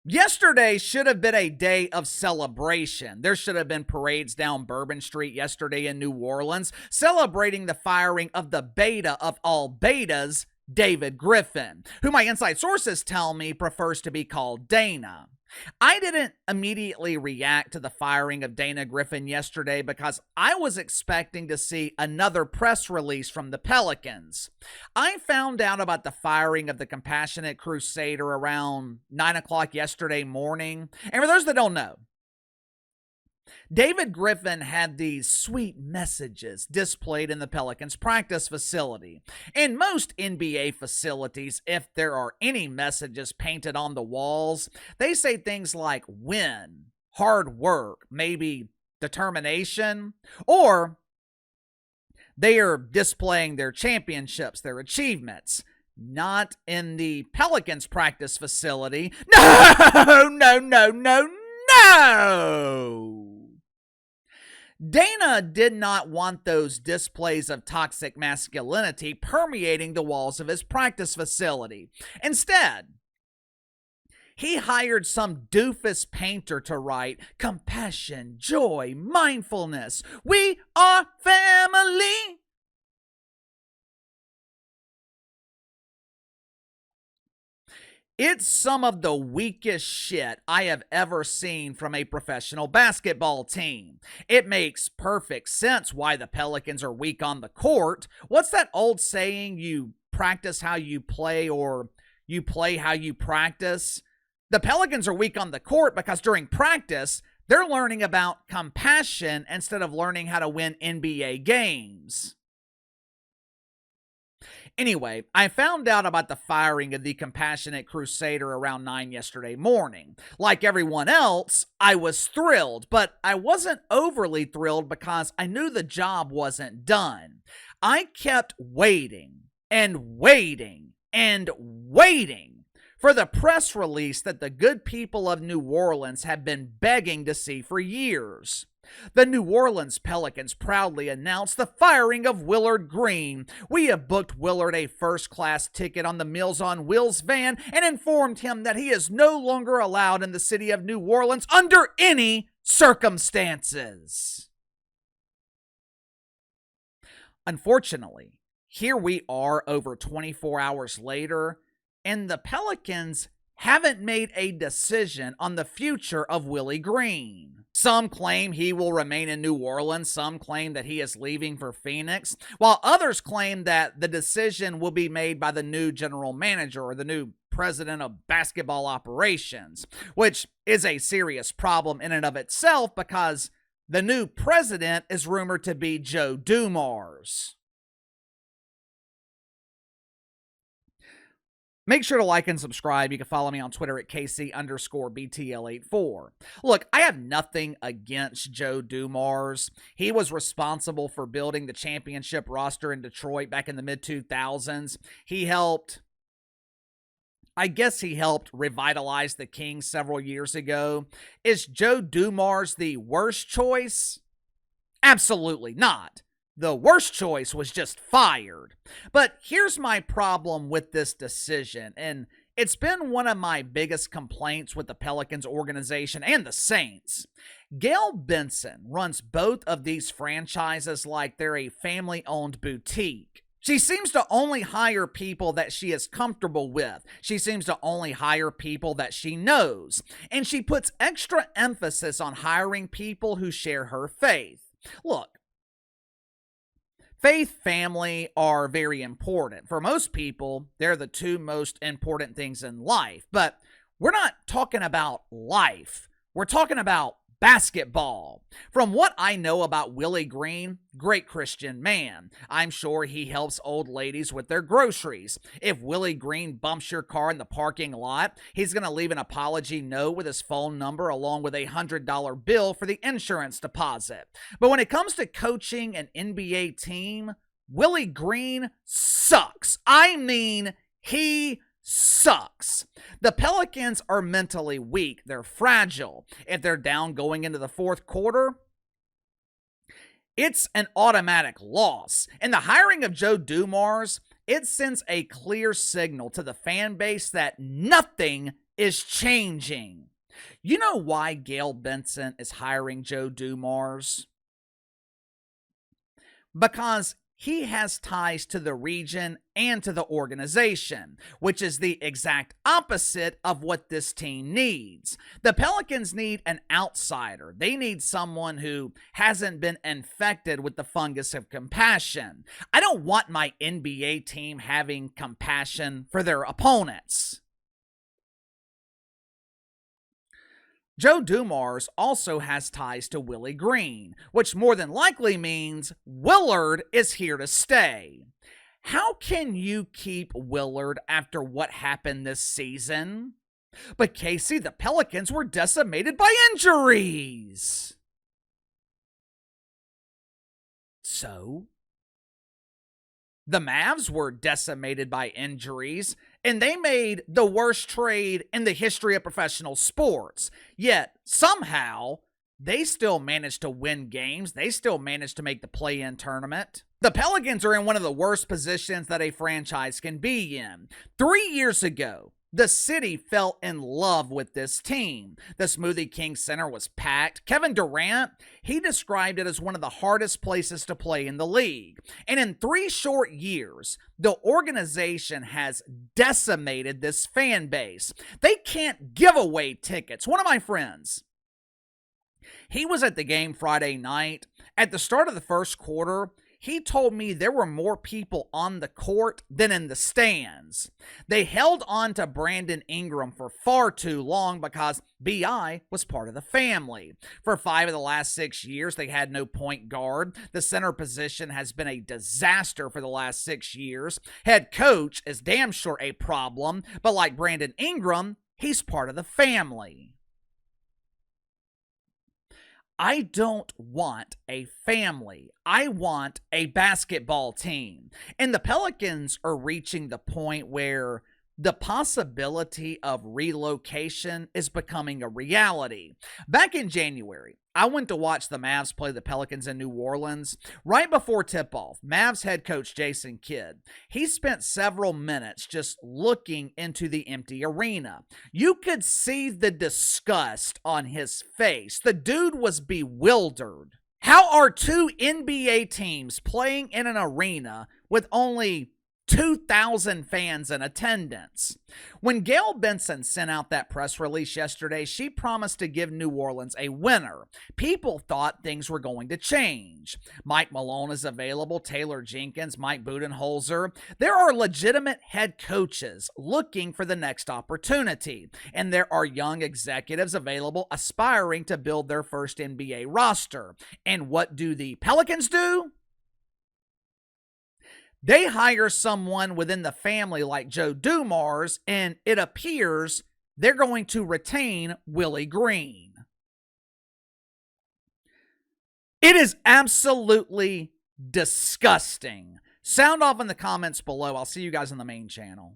Yesterday should have been a day of celebration. There should have been parades down Bourbon Street yesterday in New Orleans celebrating the firing of the beta of all betas, David Griffin, who my inside sources tell me prefers to be called Dana. I didn't immediately react to the firing of Dana Griffin yesterday because I was expecting to see another press release from the Pelicans. I found out about the firing of the Compassionate Crusader around 9 o'clock yesterday morning. And for those that don't know, David Griffin had these sweet messages displayed in the Pelicans practice facility. In most NBA facilities, if there are any messages painted on the walls, they say things like win, hard work, maybe determination, or they are displaying their championships, their achievements. Not in the Pelicans practice facility. No. Dana did not want those displays of toxic masculinity permeating the walls of his practice facility. Instead, he hired some doofus painter to write compassion, joy, mindfulness. We are family. It's some of the weakest shit I have ever seen from a professional basketball team. It makes perfect sense why the Pelicans are weak on the court. What's that old saying? You practice how you play, or you play how you practice? The Pelicans are weak on the court because during practice, they're learning about compassion instead of learning how to win NBA games. Anyway, I found out about the firing of the Compassionate Crusader around 9 yesterday morning. Like everyone else, I was thrilled, but I wasn't overly thrilled because I knew the job wasn't done. I kept waiting and waiting and waiting for the press release that the good people of New Orleans have been begging to see for years. The New Orleans Pelicans proudly announced the firing of Willie Green. We have booked Willard a first-class ticket on the Meals on Wheels van and informed him that he is no longer allowed in the city of New Orleans under any circumstances. Unfortunately, here we are over 24 hours later, and the Pelicans haven't made a decision on the future of Willie Green. Some claim he will remain in New Orleans. Some claim that he is leaving for Phoenix, while others claim that the decision will be made by the new general manager or the new president of basketball operations, which is a serious problem in and of itself because the new president is rumored to be Joe Dumars. Make sure to like and subscribe. You can follow me on Twitter at KC_BTL84. Look, I have nothing against Joe Dumars. He was responsible for building the championship roster in Detroit back in the mid-2000s. He helped revitalize the Kings several years ago. Is Joe Dumars the worst choice? Absolutely not. The worst choice was just fired. But here's my problem with this decision, and it's been one of my biggest complaints with the Pelicans organization and the Saints. Gayle Benson runs both of these franchises like they're a family-owned boutique. She seems to only hire people that she is comfortable with. She seems to only hire people that she knows. And she puts extra emphasis on hiring people who share her faith. Look, faith, family are very important. For most people, they're the two most important things in life. But we're not talking about life. We're talking about basketball. From what I know about Willie Green, great Christian man. I'm sure he helps old ladies with their groceries. If Willie Green bumps your car in the parking lot, he's going to leave an apology note with his phone number along with a $100 bill for the insurance deposit. But when it comes to coaching an NBA team, Willie Green sucks. I mean, he sucks. The Pelicans are mentally weak. They're fragile. If they're down going into the fourth quarter, it's an automatic loss. And the hiring of Joe Dumars, it sends a clear signal to the fan base that nothing is changing. You know why Gayle Benson is hiring Joe Dumars? Because he has ties to the region and to the organization, which is the exact opposite of what this team needs. The Pelicans need an outsider. They need someone who hasn't been infected with the fungus of compassion. I don't want my NBA team having compassion for their opponents. Joe Dumars also has ties to Willie Green, which more than likely means Willard is here to stay. How can you keep Willard after what happened this season? But Casey, the Pelicans were decimated by injuries. So? The Mavs were decimated by injuries, and they made the worst trade in the history of professional sports. Yet, somehow, they still managed to win games. They still managed to make the play-in tournament. The Pelicans are in one of the worst positions that a franchise can be in. 3 years ago, the city fell in love with this team. The Smoothie King Center was packed. Kevin Durant, he described it as one of the hardest places to play in the league. And in 3 short years, the organization has decimated this fan base. They can't give away tickets. One of my friends, he was at the game Friday night. At the start of the first quarter, he told me there were more people on the court than in the stands. They held on to Brandon Ingram for far too long because B.I. was part of the family. For 5 of the last 6 years, they had no point guard. The center position has been a disaster for the last 6 years. Head coach is damn sure a problem, but like Brandon Ingram, he's part of the family. I don't want a family. I want a basketball team. And the Pelicans are reaching the point where the possibility of relocation is becoming a reality. Back in January, I went to watch the Mavs play the Pelicans in New Orleans. Right before tip-off, Mavs head coach Jason Kidd, he spent several minutes just looking into the empty arena. You could see the disgust on his face. The dude was bewildered. How are 2 NBA teams playing in an arena with only 2,000 fans in attendance? When Gayle Benson sent out that press release yesterday, she promised to give New Orleans a winner. People thought things were going to change. Mike Malone is available, Taylor Jenkins, Mike Budenholzer. There are legitimate head coaches looking for the next opportunity, and there are young executives available aspiring to build their first NBA roster. And what do the Pelicans do? They hire someone within the family like Joe Dumars, and it appears they're going to retain Willie Green. It is absolutely disgusting. Sound off in the comments below. I'll see you guys on the main channel.